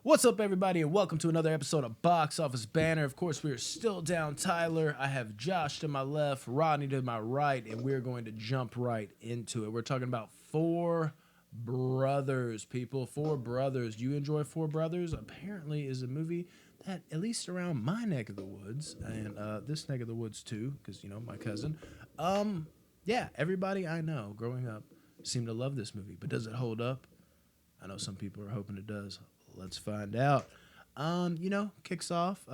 What's up, everybody, and welcome to another episode of Box Office Banter. Of course, we are still down Tyler. I have Josh to my left, Rodney to my right, and we're going to jump right into it. We're talking about Four Brothers, people. Four Brothers. You enjoy Four Brothers? Apparently is a movie that, at least around my neck of the woods, and this neck of the woods too, because, you know, my cousin, yeah, everybody I know growing up seemed to love this movie. But does it hold up? I know some people are hoping it does. Let's find out. Kicks off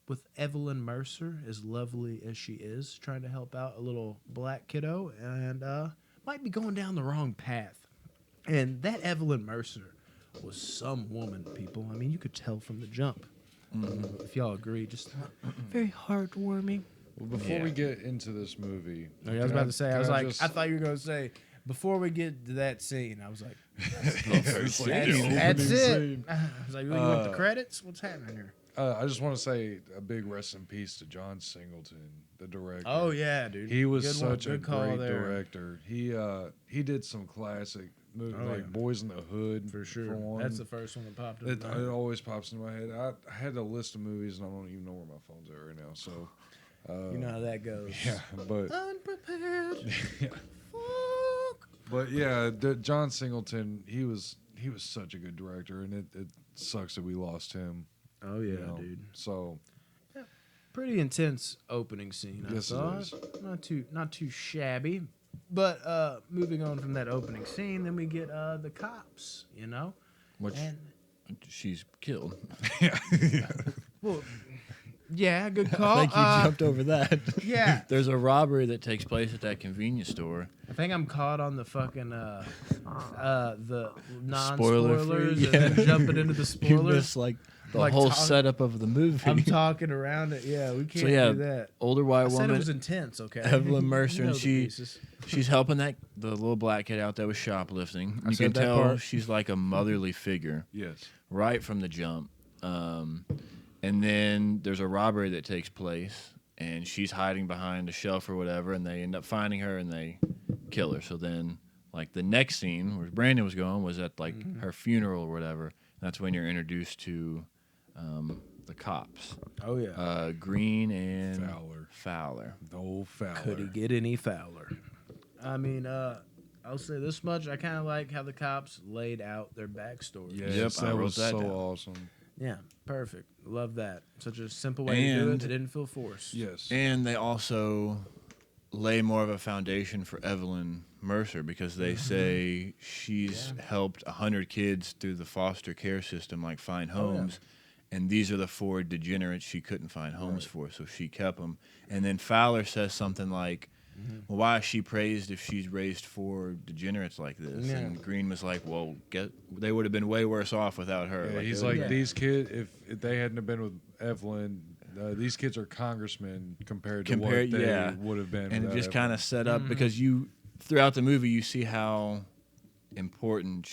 with Evelyn Mercer, as lovely as she is, trying to help out a little black kiddo, and might be going down the wrong path. And that Evelyn Mercer was some woman, people. I mean, you could tell from the jump. If y'all agree, just very heartwarming. Well, before we get into this movie, I was about to say, I thought you were going to say, before we get to that scene, I was like, that's it. I was like, you want the credits? What's happening here? I just want to say a big rest in peace to John Singleton, the director. Oh, yeah, dude. He was such a great director. He did some classic movies, like Boys in the Hood. For sure. For one. That's the first one that popped up. It always pops into my head. I had a list of movies, and I don't even know where my phone's at right now. So, you know how that goes. Yeah, but unprepared. Yeah. But yeah, John Singleton, he was such a good director, and it sucks that we lost him. Oh yeah, dude. So, yeah, pretty intense opening scene. Yes, it is. Not too shabby. But moving on from that opening scene, then we get the cops. You know, she's killed. Yeah. Well. Yeah, good call. I think you jumped over that. Yeah. There's a robbery that takes place at that convenience store. I think I'm caught on the fucking the non-spoilers yeah. and then jumping into the spoilers. You missed like the whole setup of the movie. I'm talking around it. Yeah, we can't do that. Older white woman. Said it was intense, okay? Evelyn Mercer, and she's helping the little black kid out there with shoplifting. You can tell she's like a motherly figure. Yes. Right from the jump. And then there's a robbery that takes place, and she's hiding behind a shelf or whatever, and they end up finding her, and they kill her. So then, like, the next scene where Brandon was going was at, like, her funeral or whatever. That's when you're introduced to the cops. Oh, yeah. Green and Fowler. No Fowler. Could he get any Fowler? I mean, I'll say this much. I kind of like how the cops laid out their backstory. Yes, that was so awesome. Yeah, perfect. Love that. Such a simple way to do it. It didn't feel forced. Yes. And they also lay more of a foundation for Evelyn Mercer because they say she's helped 100 kids through the foster care system, like find homes. And these are the 4 degenerates she couldn't find homes for, so she kept them. And then Fowler says something like, well, why is she praised if she's raised 4 degenerates like this? Yeah. And Green was like, well, they would have been way worse off without her. Yeah, he's like, these kids, if they hadn't have been with Evelyn, these kids are congrrismen compared to what they would have been. And it just kind of set up, because throughout the movie, you see how important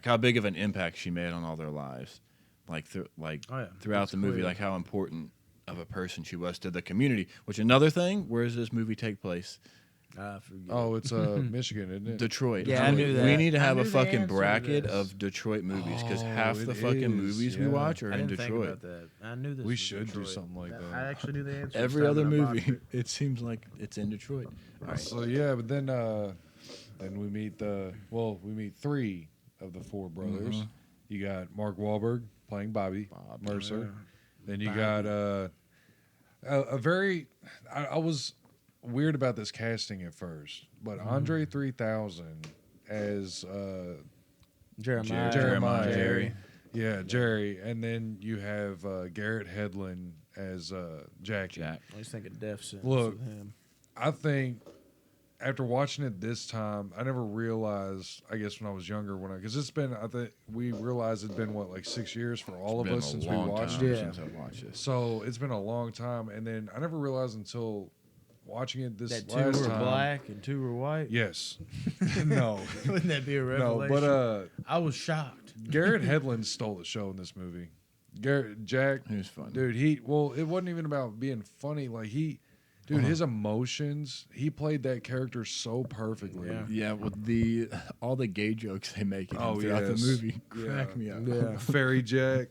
how big of an impact she made on all their lives. Throughout the movie, like how important of a person she was to the community. Which another thing, where does this movie take place? It's Michigan, isn't it? Detroit. Yeah, I knew that. We need to have a fucking bracket of Detroit movies because half the fucking movies we watch are in Detroit. Think about that. I knew this. We should do something like that. I actually knew the answer. Every other movie, it seems like it's in Detroit. Right. So yeah, but then we meet we meet 3 of the 4 brothers. You got Mark Wahlberg playing Bob Mercer. Then you got I was weird about this casting at first, but Andre 3000 as Jerry. Yeah, Jerry. And then you have Garrett Hedlund as Jackie. Jack. I was thinking death sentence Look, with him. I think after watching it this time, I never realized, I guess when I was younger, because it's been, I think we realized it's been, 6 years for all of us since we watched it. Since I watched it. So it's been a long time. And then I never realized until watching it this that last 2 time. were black and 2 were white? Yes. No. Wouldn't that be a revelation? No, but I was shocked. Garrett Hedlund stole the show in this movie. Jack. He was funny. Dude, it wasn't even about being funny. Like, he Dude, his emotions, he played that character so perfectly. Yeah. Yeah, with all the gay jokes they make throughout the yes. movie crack me up. Yeah. Fairy Jack.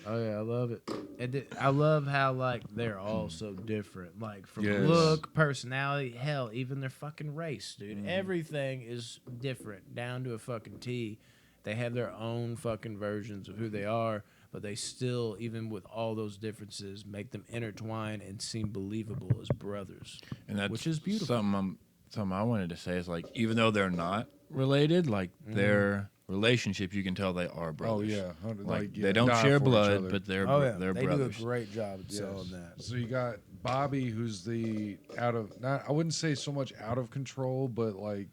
Oh yeah, I love it. And I love how like they're all so different, like from Yes. look, personality, hell, even their fucking race, dude. Everything is different down to a fucking T. They have their own fucking versions of who they are, but they still, even with all those differences, make them intertwine and seem believable as brothers. And that's Which is beautiful. Something I wanted to say is like, even though they're not related, like their relationship, you can tell they are brothers. Oh, yeah. Like yeah, they don't die share for each blood, other. but they're They brothers. do a great job at Yes. selling that. So you got Bobby, who's the I wouldn't say so much out of control, but like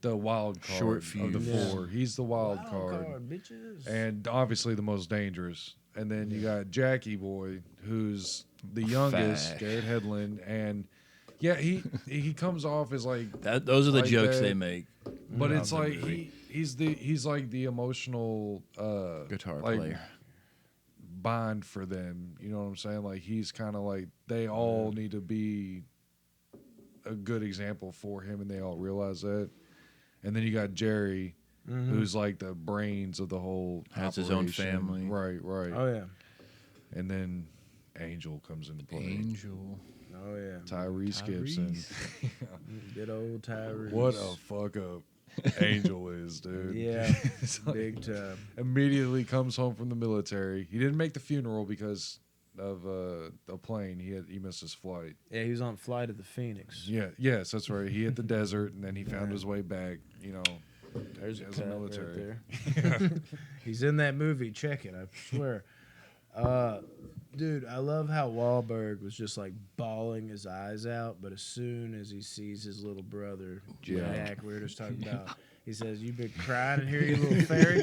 the wild card Short of the fuse. four. He's the wild card. Bitches. And obviously the most dangerous. And then you got Jackie Boy, who's the youngest, Fash. Jared Hedlund, and yeah, he comes off as like, Those are the like jokes that. they make. but of it's the like movie. he's like the emotional Guitar like, player. bond for them. You know what I'm saying? Like he's kind of like they all need to be a good example for him, and they all realize that. And then you got Jerry, who's like the brains of the whole Has his own operation. family. Right. Oh yeah. And then Angel comes into play. Angel. Oh yeah. Tyrese Gibson. Good old Tyrese. What a fuck up Angel is, dude. Yeah. It's like, Big time. immediately comes home from the military. He didn't make the funeral because of a plane. He missed his flight. Yeah, he was on Flight of the Phoenix. Yeah, yes, that's right. He hit the desert and then he found his way back. You know, There's a as a cut military. right there. He's in that movie. Check it. I swear. Dude, I love how Wahlberg was just like bawling his eyes out, but as soon as he sees his little brother, Jack, we were just talking about, he says, "You've been crying in here, you little fairy."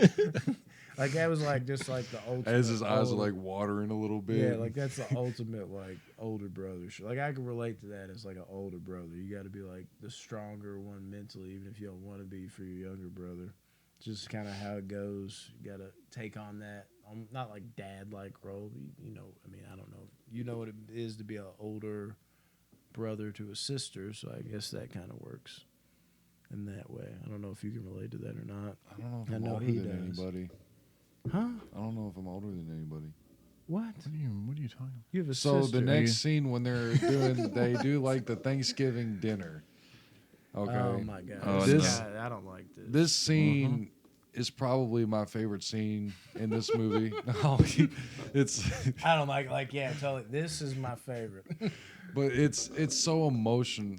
Like that was like just like the ultimate. As his eyes are older- like watering a little bit. yeah, like that's the ultimate like older brother shit. Like I can relate to that as like an older brother. You got to be like the stronger one mentally, even if you don't want to be for your younger brother. Just kind of how it goes. You got to take on that, not like dad-like role. But you know, I mean, I don't know. You know what it is to be an older brother to a sister, so I guess that kind of works in that way. I don't know if you can relate to that or not. I don't know if I I'm know older he than does. anybody. Huh? I don't know if I'm older than anybody. What? What are you talking about? You have a So sister. the next scene when they do like the Thanksgiving dinner. Okay. Oh my god! Oh, This- God, I don't like this. This scene is probably my favorite scene in this movie. It's I don't like yeah, totally. This is my favorite. but it's so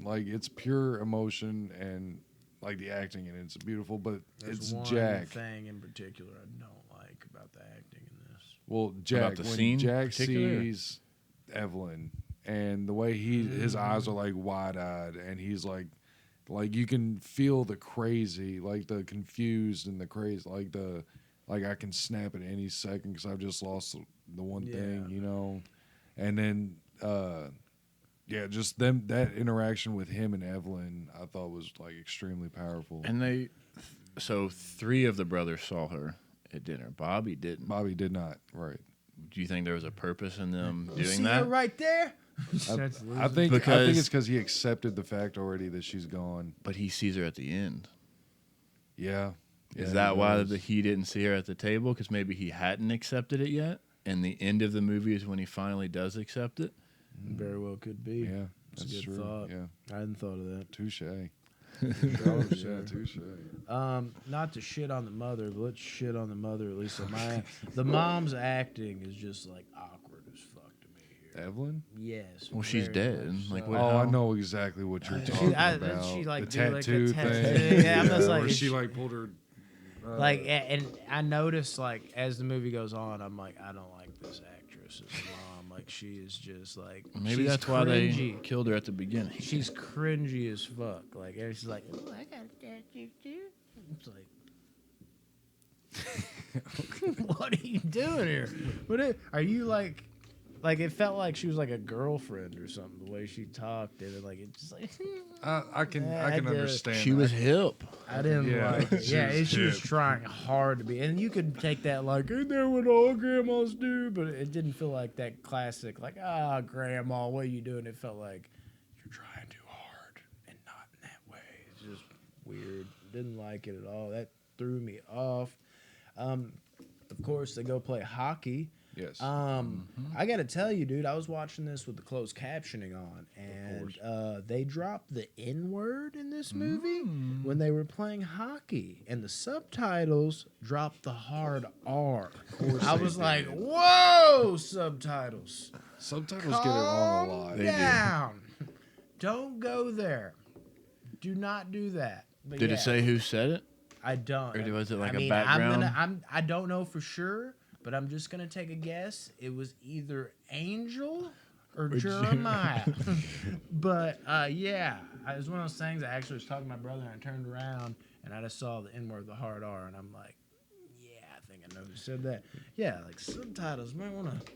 like it's pure emotion and like the acting and it's beautiful, but There's it's one Jack. thing in particular I don't like about the acting in this. Well, Jack the when scene Jack particular? sees Evelyn and the way his eyes are like wide-eyed and he's like you can feel the crazy, like the confused and the crazy, like I can snap at any second because I've just lost the one thing, Yeah. you know. And then, just that interaction with him and Evelyn, I thought was like extremely powerful. And so 3 of the brothers saw her at dinner. Bobby didn't. Bobby did not, right? Do you think there was a purpose in them You doing see that? her right there? I think Because- it's because he accepted the fact already that she's gone. But he sees her at the end. Yeah. Is Yeah, that he why does. he didn't see her at the table? Because maybe he hadn't accepted it yet, and the end of the movie is when he finally does accept it. Very well could be. Yeah, That's a that's good true. thought. Yeah, I hadn't thought of that. touche. Oh, Yeah, sure. touche. Not to shit on the mother, but let's shit on the mother at least. The mom's acting is just like awkward as fuck to me here. Evelyn? Yes. Well, she's very dead. much Like, so. what- Oh, I how? know exactly what you're She- talking I- about. she, like, the do, like, a tattoo tattoo. thing. Yeah, I'm just like, where is she she- like pulled her. Like, and I noticed, like, as the movie goes on, I'm like, I don't like this actress as a mom. Like, she is just like, Maybe she's that's why they cringy. killed her at the beginning. She's cringy as fuck. Like, and she's like, oh, I got a tattoo too. It's like, what are you doing here? Are you like Like it felt like she was like a girlfriend or something. The way she talked, and like it just like. I can Yeah, I can I did. understand. She that. was hip. I didn't Yeah, like it. she Yeah, was and she was hip. trying hard to be, and you could take that like, "Ain't that what all grandmas do?" But it didn't feel like that classic, like, grandma, what are you doing? It felt like you're trying too hard, and not in that way. It's just weird. Didn't like it at all. That threw me off. Of course, they go play hockey. Yes. I got to tell you, dude, I was watching this with the closed captioning on, and they dropped the N word in this movie when they were playing hockey, and the subtitles dropped the hard R. I was like, whoa, subtitles. Subtitles get it wrong a Calm lot. They do. down. Don't go there. Do not do that. But Did yeah, it say who said it? I don't. Or was it like I a mean, background? I don't know for sure, but I'm just gonna take a guess. It was either Angel or Jeremiah. But yeah, it was one of those things. I actually was talking to my brother, and I turned around and I just saw the N word, the hard R, and I'm like, yeah, I think I know who said that. Yeah, like subtitles might want to.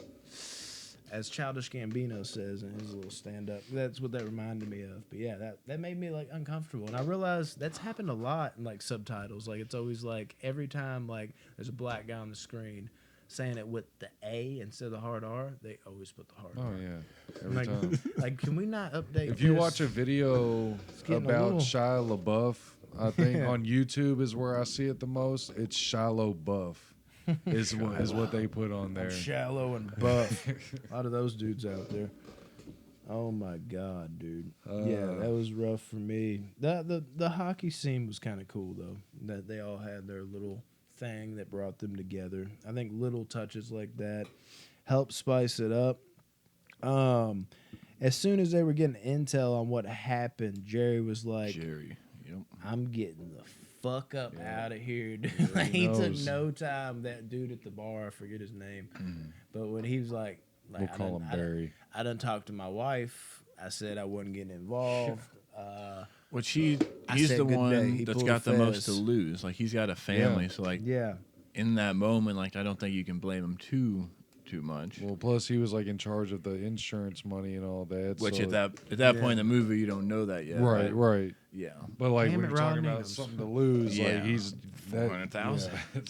As Childish Gambino says in his little stand-up, that's what that reminded me of. But yeah, that made me like uncomfortable, and I realized that's happened a lot in like subtitles. Like it's always like every time like there's a black guy on the screen saying it with the A instead of the hard R, they always put the hard Oh R. yeah, every Like, time. like, can we not update? If you this? watch a video getting a about little- Shia LaBeouf, I think on YouTube is where I see it the most. It's Shiloh Buff is what they put on there. Shallow and buff. A lot of those dudes out there. Oh my god, dude. Yeah, that was rough for me. The hockey scene was kind of cool though. That they all had their little thing that brought them together. I think little touches like that help spice it up. As soon as they were getting intel on what happened, Jerry was like, Jerry. Yep. I'm getting the fuck up out of here, dude. Yeah, Like, he he took knows. no time. That dude at the bar, I forget his name, but when he was like We'll call him Barry. I done talked to my wife. I said I wasn't getting involved. Well, he's said the good day. one He that's pulled got the most to Fez. lose. Like he's got a family, so like Yeah, in that moment, like I don't think you can blame him too much. Well, plus he was like in charge of the insurance money and all that. Which so at that point in the movie, you don't know that yet. right. Yeah. But like Damn when it, you're talking Ron about Needhams. something to lose, Yeah. like he's that 400,000. yeah.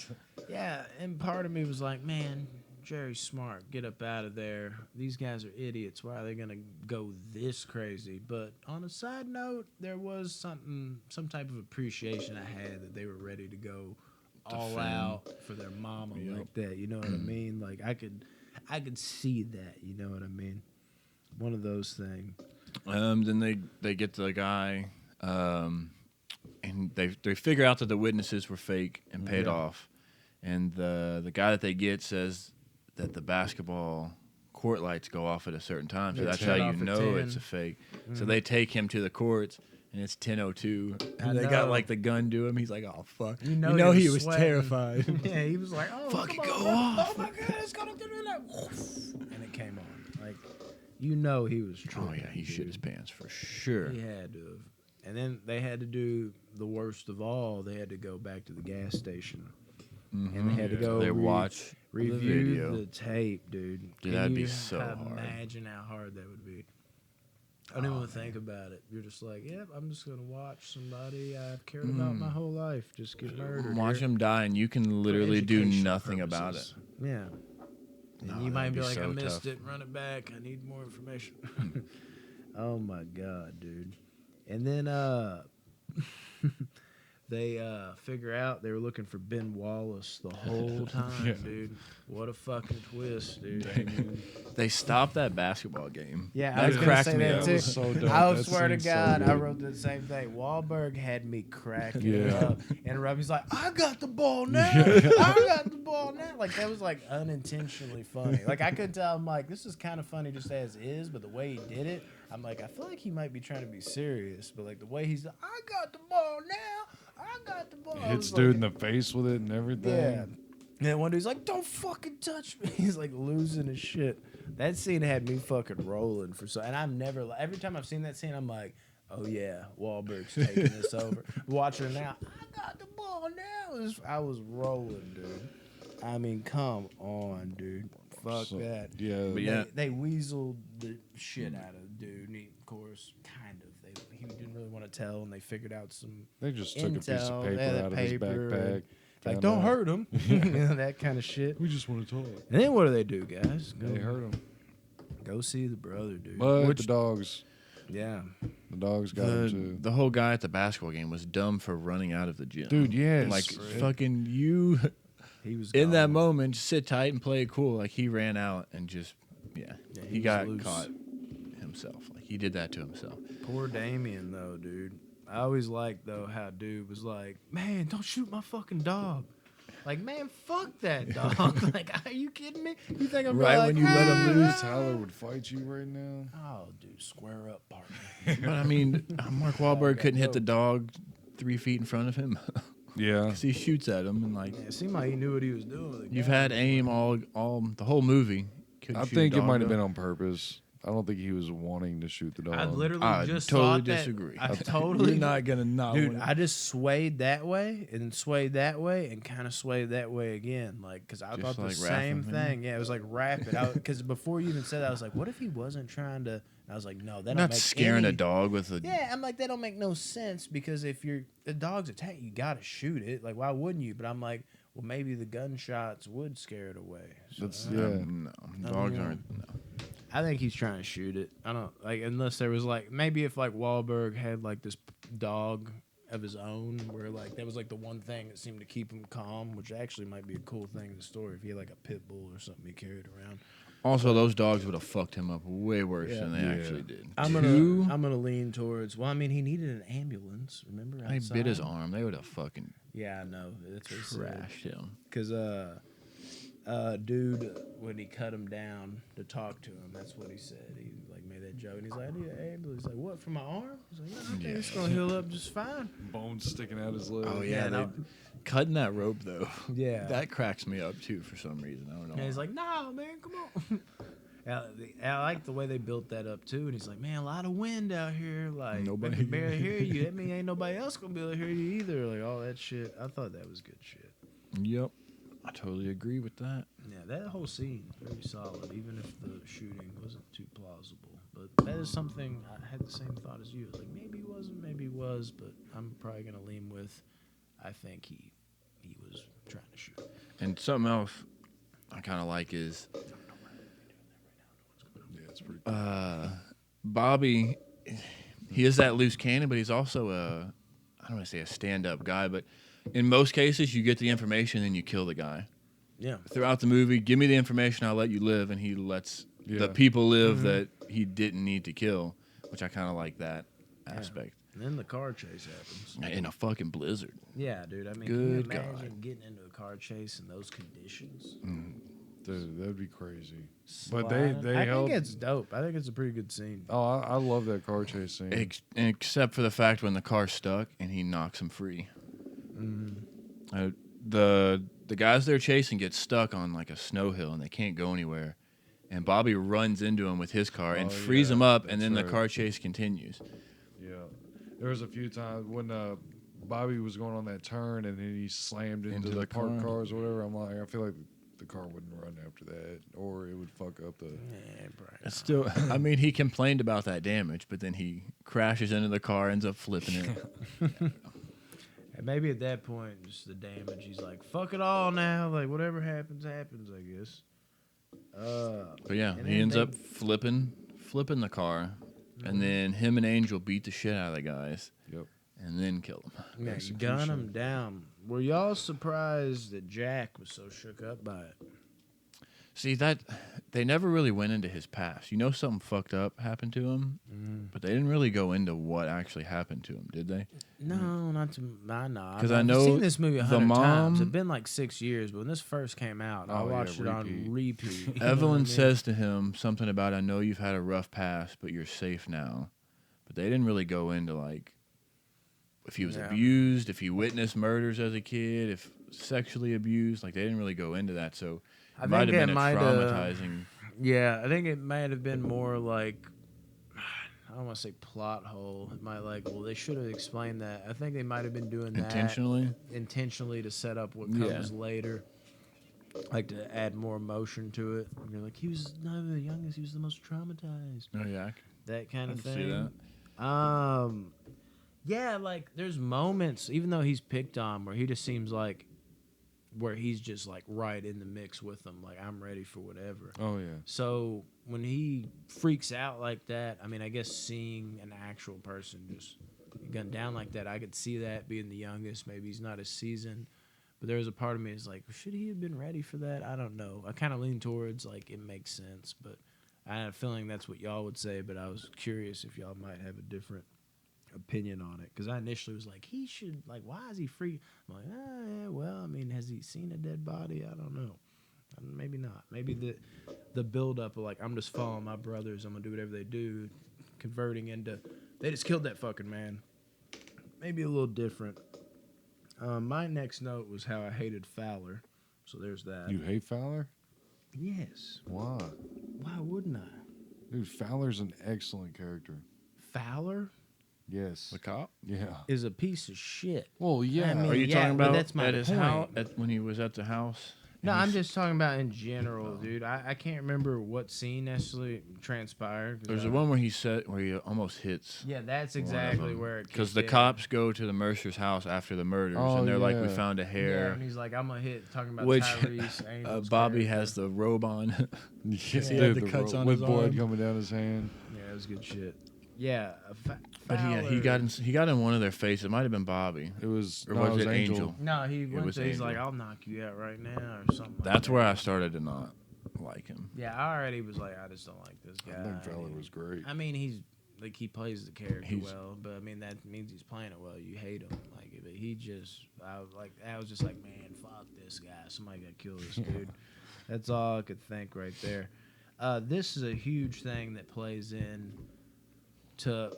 yeah. And part of me was like, man, Jerry's smart. Get up out of there. These guys are idiots. Why are they gonna go this crazy? But on a side note, there was some type of appreciation I had that they were ready to go all Defend. out for their mama like that. You know what I mean? Like I could see that. You know what I mean? One of those things. Then they get to the guy, and they figure out that the witnesses were fake and paid off, and the guy that they get says that the basketball court lights go off at a certain time, so They that's turn how you off at know 10. it's a fake. So they take him to the courts. And it's 10:02. I And they got know. like the gun to him. He's like, "Oh fuck!" You know he was sweating. terrified. Yeah, he was like, "Oh, Fucking come on, go bro. off. Oh my god, it's gonna do that!" And it came on. Like, you know, he was. Oh yeah, he tripping, shit dude. his pants for sure. He had to have. And then they had to do the worst of all. They had to go back to the gas station. And they had to go They watch the review video. the tape, dude. Dude, Can that'd be you so hard. Imagine how hard that would be. I don't even want to think about it. You're just like, yep, I'm just going to watch somebody I've cared about my whole life just get murdered. Watch here him die, and you can for literally do educational nothing about it. purposes. Yeah. And No, you might that'd be be like, so I missed tough. it, run it back. I need more information. Oh my God, dude. And then they figure out they were looking for Ben Wallace the whole time, dude. What a fucking twist, dude. I mean, They stopped that basketball game. yeah, that I was gonna cracked say me that up. too. was so dope. I That swear to scene's so God, I good. wrote the same thing. Wahlberg had me cracking Yeah. up, and Robbie's like, "I got the ball now. I got the ball now." Like that was like unintentionally funny. Like I could tell. I'm like, this is kind of funny just as is, but the way he did it, I'm like, I feel like he might be trying to be serious, but like the way he's, like, I got the ball now. I got the ball. I Hits was dude in like, the face with it and everything. yeah. And then one dude's like, "Don't fucking touch me." He's like losing his shit. That scene had me fucking rolling for so. And I've never. Every time I've seen that scene, I'm like, "Oh yeah, Wahlberg's taking this over." Watching it now, I got the ball now. I was rolling, dude. I mean, come on, dude. fuck So, that. yeah. But yeah. They weaseled the shit out of the dude. And he, of course, kind of. He didn't really want to tell, and they figured out some They just took a piece of intel, paper yeah, out of his paper, backpack. like, found don't out. hurt him. You know, that kind of shit. We just want to talk. And then what do they do, guys? They hurt him. Go see the brother, dude. But the dogs Yeah. got him too. The whole guy at the basketball game was dumb for running out of the gym. Dude, yes. Like, Right. fucking you. He was In that gone. moment, just sit tight and play it cool. Like, he ran out and just, Yeah, he was got loose. caught himself. Like, he did that to himself. Poor Damien, though, dude. I always liked, though, how dude was like, man, don't shoot my fucking dog. Like, man, fuck that dog. Like, are you kidding me? You think I'm Right like, when you let him Dude, lose. Tyler would fight you right now. Oh, dude, square up, partner. But, I mean, Mark Wahlberg got couldn't hit the dope. dog 3 feet in front of him. Yeah. Because he shoots at him and, like, Yeah, it seemed like he knew what he was doing. with the you've gun. had aim all the whole movie. Couldn't I shoot a think it dog, might have though. been on purpose. I don't think he was wanting to shoot the dog. I literally I just totally thought that. disagree. I totally. You're not gonna not Dude, win. I just swayed that way and swayed that way and kind of swayed that way again. Like, because I Just thought the like same rapping, thing. Yeah, it was like rapid. Because before you even said that, I was like, what if he wasn't trying to? And I was like, no, that don't not make scaring any, a dog with a. Yeah, I'm like, that don't make no sense because if the dog's attack, you got to shoot it. Like, why wouldn't you? But I'm like, well, maybe the gunshots would scare it away. So, That's No, yeah. dogs know. aren't. No. I think he's trying to shoot it. I don't like unless there was like maybe if like Wahlberg had like this dog of his own where like that was like the one thing that seemed to keep him calm, which actually might be a cool thing in the story if he had like a pit bull or something he carried around. Also, those dogs would have fucked him up way worse Yeah. than they Yeah. actually did. I'm gonna lean towards. Well, I mean, he needed an ambulance. Remember, They outside? bit his arm. They would have fucking Yeah, I know. That's what he said. trashed him. Because dude, when he cut him down to talk to him, that's what he said. He like made that joke, and he's like, "I need an ambulance." He's like, "What, for my arm?" He's like, "No, I think Yeah. it's gonna heal up just fine." Bones sticking out his leg. Oh Yeah, yeah, no. cutting that rope though. Yeah. That cracks me up too for some reason. I don't know. And he's why. like, "No, man, come on." I like the way they built that up too. And he's like, "Man, a lot of wind out here. Like Nobody- nobody can barely hear you. That mean ain't nobody else gonna be able to hear you either." Like all that shit. I thought that was good shit. Yep, I totally agree with that. Yeah, that whole scene very solid, even if the shooting wasn't too plausible. But that is something I had the same thought as you. I was like, maybe he wasn't, maybe he was, but I'm probably gonna lean with. I think he was trying to shoot. And something else I kind of like is Yeah, it's pretty cool. Bobby. He is that loose cannon, but he's also I don't want to say a stand-up guy, but in most cases, you get the information and you kill the guy. Yeah, Throughout the movie, give me the information, I'll let you live, and he lets Yeah. the people live that he didn't need to kill, which I kind of like that aspect. and then the car chase happens. In a fucking blizzard. Yeah, dude. I mean, Good can you imagine God. getting into a car chase in those conditions? Dude, that'd be crazy. But Sliding? they I held. think it's dope. I think it's a pretty good scene. Oh, I love that car chase scene. Except for the fact when the car's stuck and he knocks him free. Mm-hmm. The guys they're chasing get stuck on like a snow hill and they can't go anywhere. And Bobby runs into him with his car and Oh, frees yeah, him up, and that's then the right. car chase continues. Yeah, there was a few times when Bobby was going on that turn and then he slammed into Into the the parked car. cars or whatever. I'm like, I feel like the car wouldn't run after that, or it would fuck up the. Yeah, right. It's still, I mean, he complained about that damage, but then he crashes into the car, ends up flipping it. And maybe at that point, just the damage. He's like, "Fuck it all now. Like whatever happens, happens." I guess. But yeah, And he then ends they- up flipping the car, and then him and Angel beat the shit out of the guys, Yep. and then kill them. Yeah, gun Execution. him down. Were y'all surprised that Jack was so shook up by it? See that they never really went into his past. You know, something fucked up happened to him, but they didn't really go into what actually happened to him, did they? No, not to. I know. 'Cause I I've know seen this movie the 100 times. mom- It's been like 6 years, but when this first came out, I Oh, yeah, watched it on repeat. repeat. You know what I Evelyn mean? says to him something about, "I know you've had a rough past, but you're safe now." But they didn't really go into like if he was Yeah. abused, if he witnessed murders as a kid, if sexually abused. Like they didn't really go into that, so I it might have think been it a might traumatizing. Yeah, I think it might have been more like I don't want to say plot hole. It might like well they should have explained that. I think they might have been doing that Intentionally? intentionally to set up what Yeah. comes later. like to add more emotion to it. You're like, he was not even the youngest; he was the most traumatized. Oh yeah, That kind I of can thing. see that. Yeah, like there's moments, even though he's picked on, where he just seems like where he's just like right in the mix with them. Like, I'm ready for whatever. Oh yeah. So when he freaks out like that, I mean, I guess seeing an actual person just gunned down like that, I could see that being the youngest. Maybe he's not as seasoned, but there was a part of me is like, should he have been ready for that? I don't know. I kind of lean towards like it makes sense, but I had a feeling that's what y'all would say. But I was curious if y'all might have a different opinion on it, because I initially was like, he should, like, why is he free? I'm like, yeah, well, I mean, has he seen a dead body? I don't know. Maybe not. Maybe the build up of like, I'm just following my brothers, I'm gonna do whatever they do, converting into they just killed that fucking man. Maybe a little different. My next note was how I hated Fowler. So there's that. You hate Fowler? Yes. Why? Why wouldn't I? Dude, Fowler's an excellent character. Fowler Yes. The cop. Yeah. is a piece of shit. Well, yeah. I mean, Are you yeah, talking but about that's my at his point. house when he was at the house? No, And I'm he's- just talking about in general, dude. I can't remember what scene necessarily transpired. There's the one where he almost hits. Yeah, that's exactly where it Because kicked the in. cops go to the Mercer's house after the murders, Oh, and they're like, "We yeah. found a Yeah, hair." and he's like, I'm gonna hit talking about Which Tyrese. Angel's Bobby character. has the robe on. Yes, he had dude, the cuts ro- on with his blood arm. coming down his hand. Yeah, it was good shit. Yeah, But he got in one of their faces. It might have been Bobby. It was Or no, was it was it Angel? No, he went was to. He's Angel. like, I'll knock you out right now, or something. That's like where that. I started to not like him. Yeah, I already was like, I just don't like this guy. I think Fowler was great. I mean, he's like he plays the character He's- well, but I mean that means he's playing it well. You hate him, like, but he just, I was just like, man, fuck this guy. Somebody got to kill this dude. That's all I could think right there. This is a huge thing that plays in to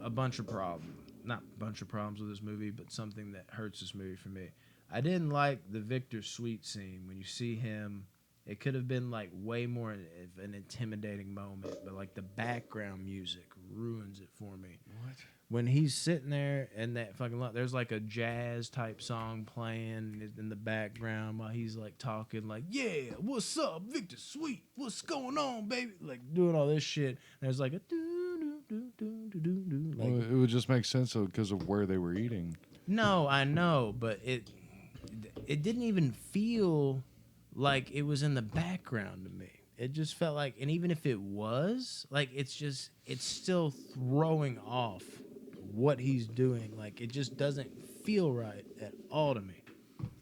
a bunch of problems. Not a bunch of problems with this movie, but something that hurts this movie for me. I didn't like the Victor Sweet scene. When you see him, it could have been like way more of an intimidating moment, but like the background music ruins it for me. What? When he's sitting there and that fucking there's like a jazz type song playing in the background while he's like talking like, yeah, what's up, Victor Sweet? What's going on, baby? Like doing all this shit. And there's like a do. Like, Well, it would just make sense because of where they were eating. no, I know, but it didn't even feel like it was in the background to me. It just felt like, and even if it was, like, it's still throwing off what he's doing. Like, it just doesn't feel right at all to me.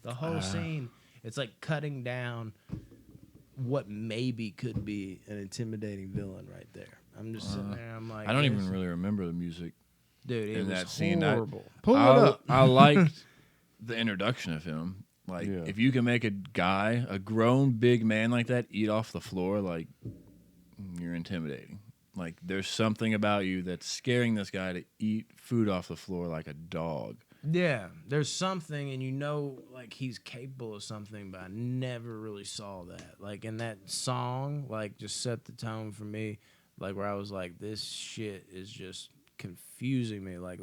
The whole scene, it's like cutting down what maybe could be an intimidating villain right there. I'm just sitting there, I'm like, I don't this- even really remember the music. dude, it in was that scene, horrible. Pull it I, up. I liked the introduction of him. Like, Yeah. if you can make a grown big man like that, eat off the floor, like, you're intimidating. Like, there's something about you that's scaring this guy to eat food off the floor like a dog. Yeah, there's something, and you know, like, he's capable of something, but I never really saw that. Like, in that song, like, just set the tone for me, like, where I was like, this shit is just confusing me. Like,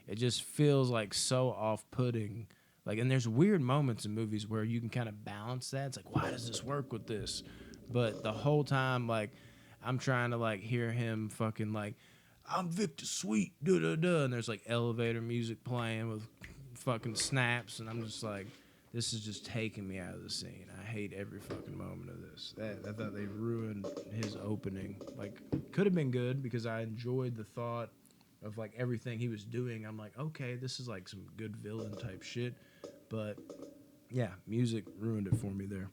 it just feels, like, so off-putting. Like, and there's weird moments in movies where you can kind of balance that. It's like, why does this work with this? But the whole time, like, I'm trying to, like, hear him fucking, like, I'm Victor Sweet, da-da-da, and there's, like, elevator music playing with fucking snaps, and I'm just like, this is just taking me out of the scene. I hate every fucking moment of this. I thought they ruined his opening. Like, could have been good because I enjoyed the thought of, like, everything he was doing. I'm like, okay, this is, like, some good villain type shit. But, yeah, music ruined it for me there,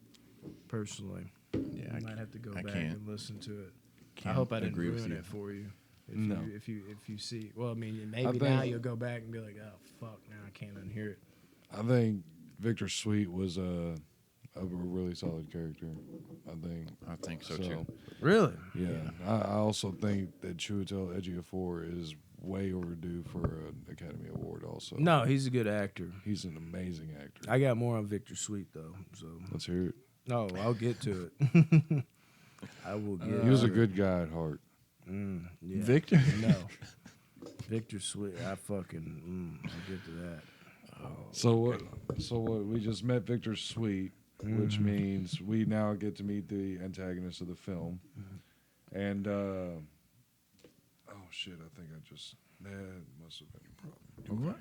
personally. Yeah, I might have to go I back can't- and listen to it. I can't hope I didn't agree with ruin you. it for you. No. If you see, well, I mean, maybe think- now you'll go back and be like, oh fuck, now I can't unhear it. I think Victor Sweet was a really solid character. I think so, too. Really? Yeah. I also think that Chiwetel Ejiofor is way overdue for an Academy Award. Also, No, he's a good actor. he's an amazing actor. I got more on Victor Sweet though, so Let's hear it. no, I'll get to it. I will get. He was a to good guy at heart. it. Yeah. Victor? No, Victor Sweet. I'll get to that. So what? We just met Victor Sweet, which means we now get to meet the antagonist of the film. And oh shit, I think I just that must have been a problem. What?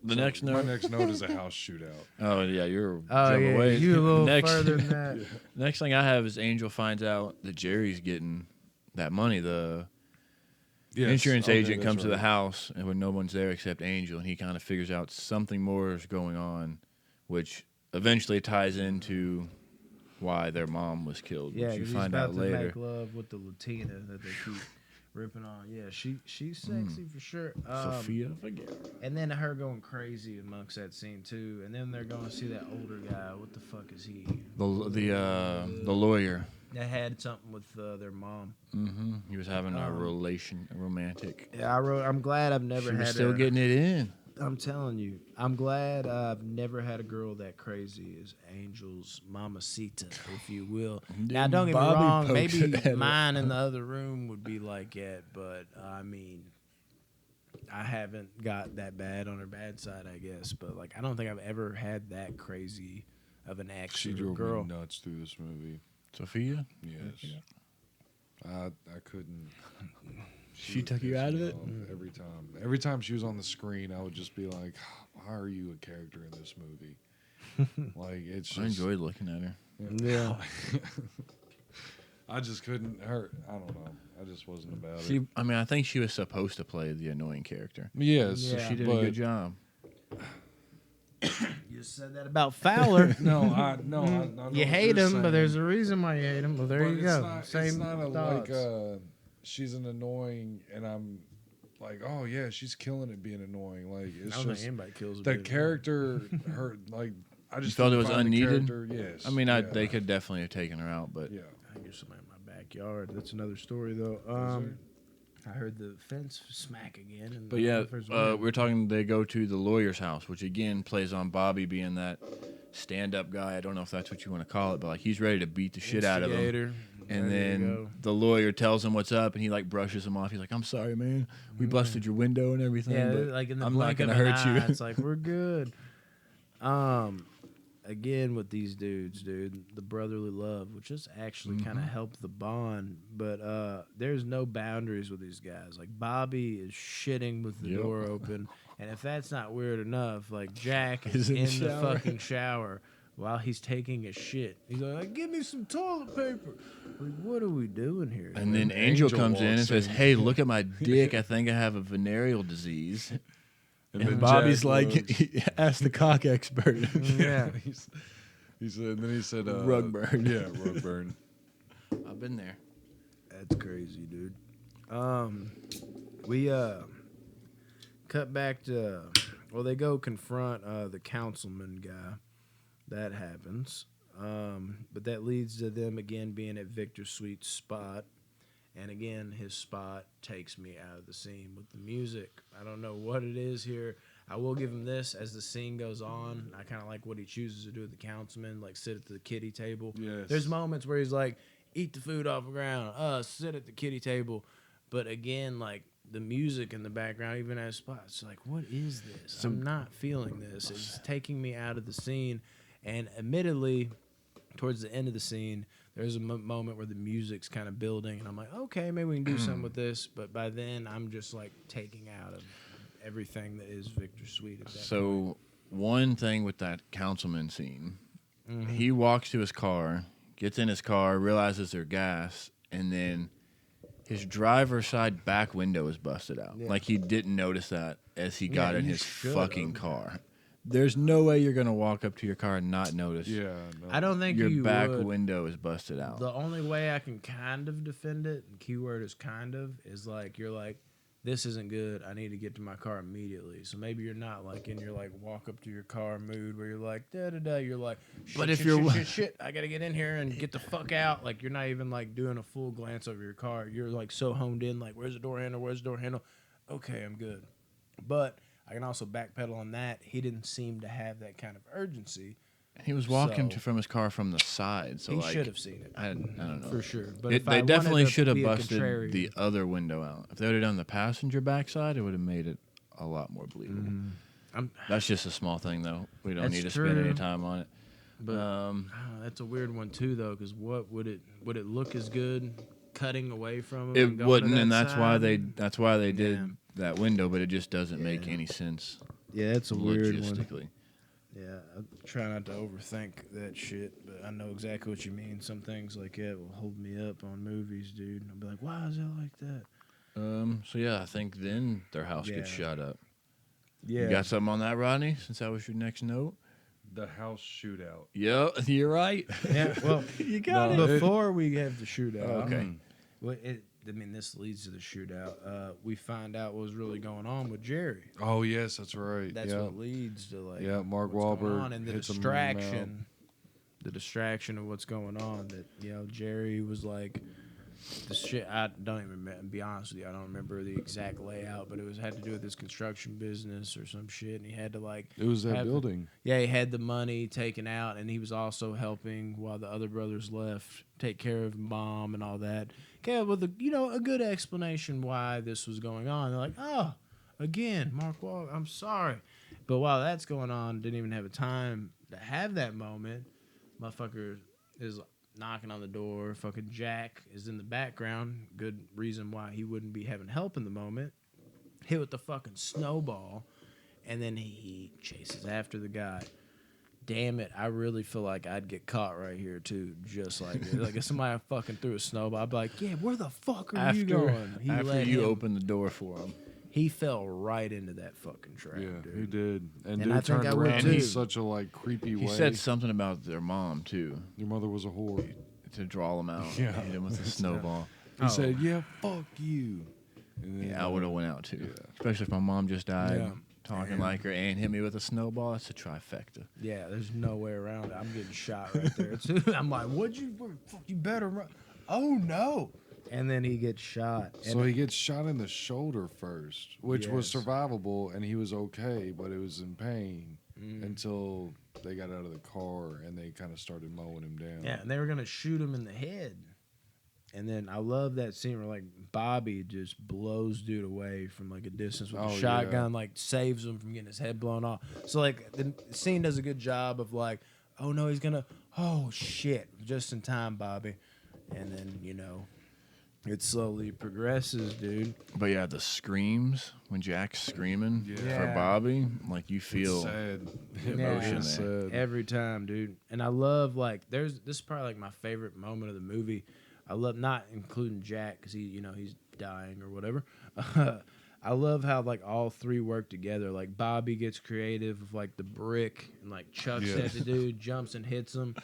The So next my note. next note is a house shootout. Oh yeah, you're Oh jump yeah, away. you a little next, further than that. Next thing I have is Angel finds out that Jerry's getting that money. The Yes. insurance Okay, agent that's comes to the right. house, and when no one's there except Angel, and he kind of figures out something more is going on, which eventually ties into why their mom was killed. Yeah, which you 'cause find he's about out to later. make love with the Latina that they keep ripping on. Yeah, she's sexy for sure. Sophia Vergara. And then her going crazy amongst that scene too. And then they're going to see that older guy. What the fuck is he? The lawyer. That had something with their mom. Mm-hmm. He was having a romantic. Yeah, I'm glad I've never She was had. still getting it in. I'm telling you, I'm glad I've never had a girl that crazy as Angel's mamacita, if you will. Now, don't get me Bobby wrong, pokes it maybe at her. mine in the other room would be like it, but I mean, I haven't got that bad on her bad side, I guess. But like, I don't think I've ever had that crazy of an ex She or a drove girl. me nuts through this movie. Sophia? Yes. I couldn't. She would took you piss out of me it? off every time. Every time she was on the screen, I would just be like, "Why are you a character in this movie?" Like it's just. I enjoyed looking at her. Yeah. I just couldn't. I don't know. I just wasn't about She, I mean, I think she was supposed to play the annoying character. it. Yes, Yeah. She did but a good job. You said that about Fowler. No, I know You what hate you're him, but saying. there's a reason why you hate him. Well, there But you it's go. Not, Same it's not a, thoughts. she's an annoying, and I'm like, oh yeah, she's killing it being annoying. Like I it's don't think just anybody kills a the bitch. character. Her like, I just felt it didn't was find the unneeded? character- Yes, I mean, yeah. they could definitely have taken her out, but Yeah. I hear somebody in my backyard. That's another story, though. I heard the fence smack again. And But I don't yeah, know if there's wind. we're talking. They go to the lawyer's house, which again plays on Bobby being that stand-up guy. I don't know if that's what you want to call it, but like he's ready to beat the shit out of him. Instigator. And Ready to then go. the lawyer tells him what's up, and he like brushes him off. He's like, "I'm sorry, man. We busted your window and everything. Yeah, but like in the I'm not blink gonna of an hurt you." eye, it's like we're good. Again with these dudes, dude, the brotherly love, which just actually kind of helped the bond. But there's no boundaries with these guys. Like Bobby is shitting with the Yep. door open, and if that's not weird enough, like Jack He's is in in the the shower. fucking shower while he's taking a shit. He's like, "Give me some toilet paper." Like, what are we doing here? And then When Angel Angel comes in and walks says, in. "Hey, look at my dick. I think I have a venereal disease." And And then Bobby's Jack like, looks- "Ask the cock expert." yeah. He said, and then he said, Rug burn. Yeah, rug burn. I've been there. That's crazy, dude. We cut back to they go confront the councilman guy. That happens. But that leads to them again being at Victor Sweet's spot. And again, his spot takes me out of the scene with the music. I don't know what it is here. I will give him this as the scene goes on. I kind of like what he chooses to do with the councilman, like sit at the kiddie table. Yes. There's moments where he's like, eat the food off the ground, sit at the kiddie table. But again, like the music in the background, even as spots, like, what is this? I'm not feeling this. It's taking me out of the scene. And admittedly, towards the end of the scene, there's a moment where the music's kind of building, and I'm like, okay, maybe we can do something with this. But by then, I'm just like taking out of everything that is Victor Sweet at that point. So one thing with that councilman scene, he walks to his car, gets in his car, realizes there's gas, and then his driver's side back window is busted out. Yeah. Like he didn't notice that as he got in you his should've. fucking car. There's no way you're gonna walk up to your car and not notice Yeah. No. I don't think your you back would. window is busted out. The only way I can kind of defend it, and keyword is kind of, is like you're like, this isn't good. I need to get to my car immediately. So maybe you're not like in your like walk up to your car mood where you're like da da da. You're like, shit, But if shit, you're- shit, I gotta get in here and get the fuck out. Like you're not even like doing a full glance over your car. You're like so honed in. Like where's the door handle? Where's the door handle? Okay, I'm good. But I can also backpedal on that. He didn't seem to have that kind of urgency. He was walking So- from his car from the side, so He like should have seen it I don't know. for sure. But if I They wanted definitely to should have be a busted contrarian- the other window out. If they would have done the passenger backside, it would have made it a lot more believable. I'm- That's just a small thing, though. We don't That's need to spend any true. time on it. But that's a weird one too, though, because what would it look as good cutting away from him? It and going to wouldn't, that and that's why side? they did Yeah. that window, but it just doesn't make Yeah. any sense Yeah, it's a weird one. logistically. Yeah, I try not to overthink that shit, but I know exactly what you mean. Some things like that will hold me up on movies, dude. I'll be like, why is it like that? So yeah, I think then their house gets Yeah. shot up. Yeah. You got something on that, Rodney? Since that was your next note. The house shootout. Yep, you're right. Yeah, well, You got No, it. before we have the shootout, Okay. well, this leads to the shootout. We find out what was really going on with Jerry. Oh yes, that's right. That's yeah. what leads to like Mark what's going Wahlberg on and the hits him in the mouth. distraction of what's going on. That Jerry was like the shit. I don't even remember. Be honest with you, I don't remember the exact layout, but it had to do with his construction business or some shit, and he had to like. It was that have- building. Yeah, he had the money taken out, and he was also helping while the other brothers left take care of mom and all that. Came up with a good explanation why this was going on. They're like, oh, again, Mark Wahlberg, I'm sorry, but while that's going on, didn't even have a time to have that moment. Motherfucker is knocking on the door. Fucking Jack is in the background. Good reason why he wouldn't be having help in the moment. Hit with the fucking snowball, and then he chases after the guy. Damn it, I really feel like I'd get caught right here too, just like like if somebody fucking threw a snowball, I'd be like, yeah, where the fuck are you going? After you opened the door for him. He fell right into that fucking trap, Yeah, dude. he did. And And dude I think turned I would around too. in such a like creepy He way. said something about their mom too, Your mother was a whore. to draw them out. Yeah. Hit him with a snowball. He said, "Yeah, fuck you." And then, Yeah, I would have went out too. Yeah. Especially if my mom just died. Yeah. Talking like her and hit me with a snowball. It's a trifecta. Yeah, there's no way around it. I'm getting shot right there too. I'm like, fuck, you better run. Oh no. And then he gets shot. And So he gets shot in the shoulder first, which was Yes. survivable, and he was okay, but it was in pain Mm. until they got out of the car and they kind of started mowing him down. Yeah, and they were gonna shoot him in the head. And then I love that scene where like Bobby just blows dude away from like a distance with Oh, a yeah. shotgun, like saves him from getting his head blown off. So like the scene does a good job of like, oh no, he's gonna, oh shit, just in time, Bobby. And then it slowly progresses, dude. But yeah, the screams when Jack's screaming for Yeah. Bobby, like you It's feel sad. emotion It's there. sad. Every time, dude. And I love like this is probably like my favorite moment of the movie. I love not including Jack because he's dying or whatever. I love how like all three work together. Like Bobby gets creative with like the brick and like chucks Yeah. at the dude, jumps and hits him.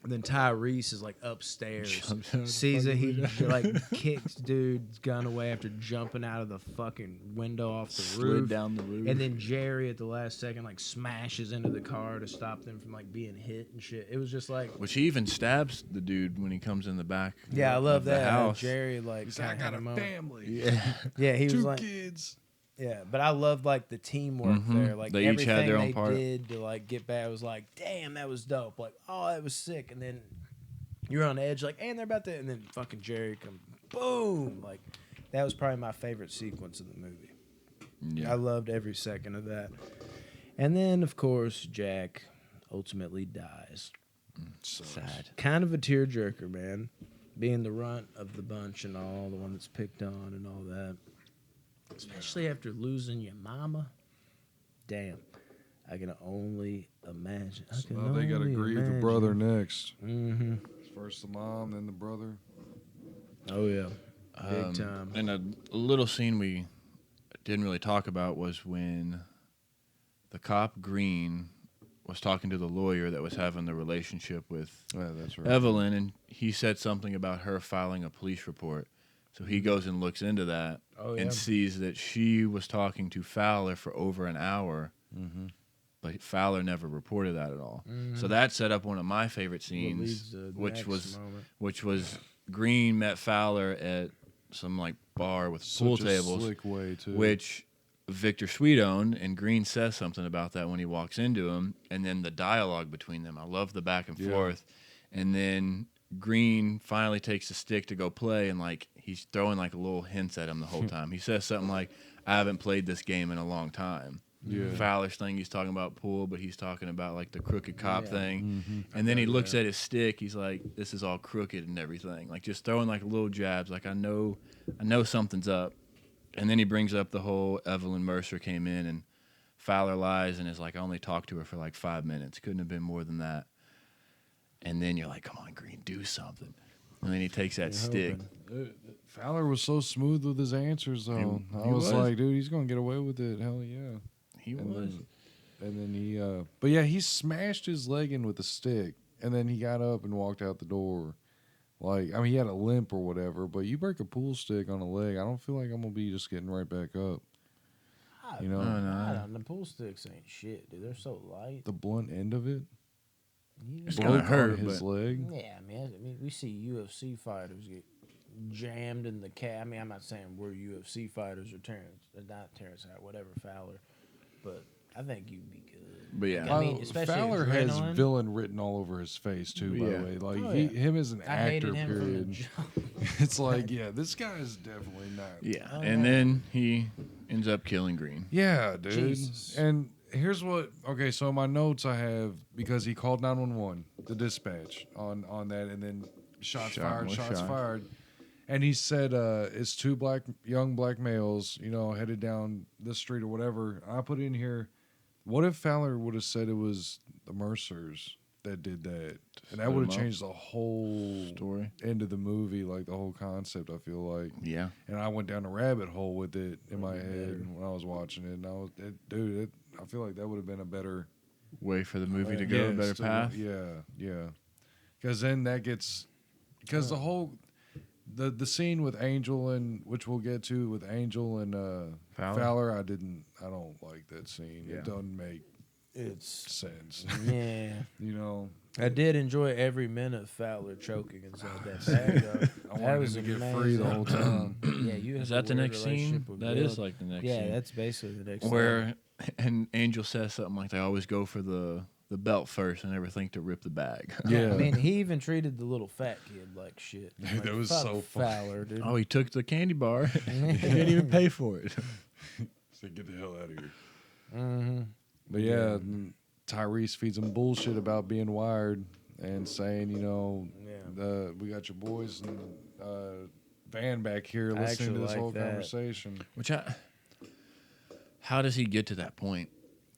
And then Tyrese is like upstairs, Jumps out of the sees it. He fucking like kicks dude's gun away after jumping out of the fucking window off the slid roof. down the roof. And then Jerry at the last second like smashes into the car to stop them from like being hit and shit. It was just like, Which he even stabs the dude when he comes in the back. yeah, I love of the that. How house. Jerry like He's like, I kinda had got a moment. family. Yeah. Yeah, he was 2 like, kids. yeah, but I love like the teamwork Mhm. there. Like They each everything had their own they part. did to like get back was like, damn, that was dope. Like, oh, that was sick. And then you're on edge, like, and they're about to, and then fucking Jerry come, boom. Like, that was probably my favorite sequence of the movie. Yeah. I loved every second of that. And then, of course, Jack ultimately dies. Sad. Kind of a tearjerker, man. Being the runt of the bunch and all, the one that's picked on and all that. Especially after losing your mama. Damn. I can only imagine. So now they got to grieve the brother next. Mm-hmm. First the mom, then the brother. Oh, yeah. Big time. And a little scene we didn't really talk about was when the cop Green was talking to the lawyer that was having the relationship with Yeah, that's right. Evelyn, and he said something about her filing a police report. So he goes and looks into that Oh, yeah. and sees that she was talking to Fowler for over an hour, Mm-hmm. but Fowler never reported that at all. Mhm. So that set up one of my favorite What leads scenes, to the which next was moment. which was Green met Fowler at some like bar with pool Such a tables, slick way too. which Victor Sweet owned, and Green says something about that when he walks into him, and then the dialogue between them. I love the back and Yeah. forth, and then Green finally takes the stick to go play, and like he's throwing like little hints at him the whole time. He says something like, "I haven't played this game in a long time." Yeah. Fowler's thing. He's talking about pool, but he's talking about like the crooked cop Yeah. thing. And then he looks at his stick. He's like, "This is all crooked and everything." Like just throwing like little jabs. Like I know something's up. And then he brings up the whole Evelyn Mercer came in and Fowler lies and is like, "I only talked to her for like 5 minutes. Couldn't have been more than that." And then you're like, "Come on, Green, do something." And then he takes that stick. Fowler was so smooth with his answers, though. He I was was. like, dude, he's gonna get away with it. Hell yeah. He And was. then he, but yeah, he smashed his leg in with a stick, and then he got up and walked out the door. Like, I mean, he had a limp or whatever, but you break a pool stick on a leg, I don't feel like I'm gonna be just getting right back up. You know, I don't know. The pool sticks ain't shit, dude. They're so light. the blunt end of it It's broke gonna on hurt, his but leg. Yeah, I mean, we see UFC fighters get jammed in the cat. I mean, I'm not saying we're UFC fighters or not Terrence Howard, whatever Fowler, but I think you'd be good. But yeah. I mean, especially Fowler has adrenaline. villain written all over his face too. By Yeah. the way, like Oh, he, yeah. him as an I actor, hated him from the period. jump. It's like, yeah, this guy is definitely not. Yeah. Oh, And yeah. then he ends up killing Green. Yeah, dude. Jesus. And here's what. Okay, so in my notes I have because he called 911, the dispatch on that, and then shots fired. And he said it's two young black males, headed down this street or whatever. I put in here, what if Fowler would have said it was the Mercers that did that, and that Split would 'em have up. changed the whole Story. end of the movie, like the whole concept. I feel like. Yeah. And I went down a rabbit hole with it in my head when I was watching it. And I feel like that would have been a better Way for the movie to go, a better still- path. Yeah. Because then because the whole, the scene with Angel and, which we'll get to with Angel and Fowler, I don't like that scene. Yeah. It doesn't make It's sense. yeah. I did enjoy every minute of Fowler choking inside that bag. Though. I That wanted was him to get amazing. free the whole time. Yeah, you have Is a that the weird next scene? relationship with That Bill. is like the next Yeah, scene. that's basically the next scene. Where and Angel says something like they always go for the belt first and never think to rip the bag. Yeah. I mean, he even treated the little fat kid like shit. Dude, Like, that was fuck so funny. Fowler, dude. Oh, he took the candy bar. He didn't even pay for it. So get the hell out of here. Mm-hmm. But yeah, Tyrese feeds him bullshit about being wired and saying, Yeah. we got your boys and Van back here I listening to actually this like whole that. conversation. How does he get to that point?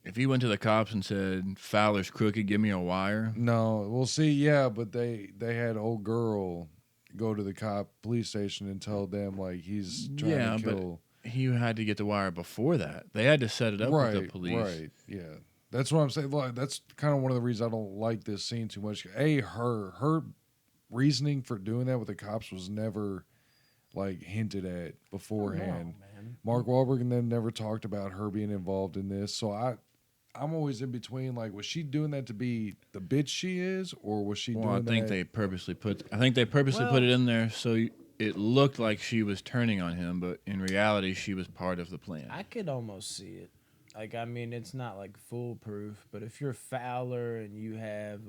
If he went to the cops and said, "Fowler's crooked, give me a wire." No, we'll see. Yeah, but they had old girl go to the police station and tell them like he's trying to kill. But he had to get the wire before that. They had to set it up with the police. Right, yeah. That's what I'm saying. Like, that's kind of one of the reasons I don't like this scene too much. Her reasoning for doing that with the cops was never like hinted at beforehand. No, man. Mark Wahlberg and them never talked about her being involved in this. So I'm always in between. Like, was she doing that to be the bitch she is, or was she Well, doing I think that? they purposely put it in there so it looked like she was turning on him, but in reality, she was part of the plan. I could almost see it. Like, I mean, it's not like foolproof, but if you're Fowler and you have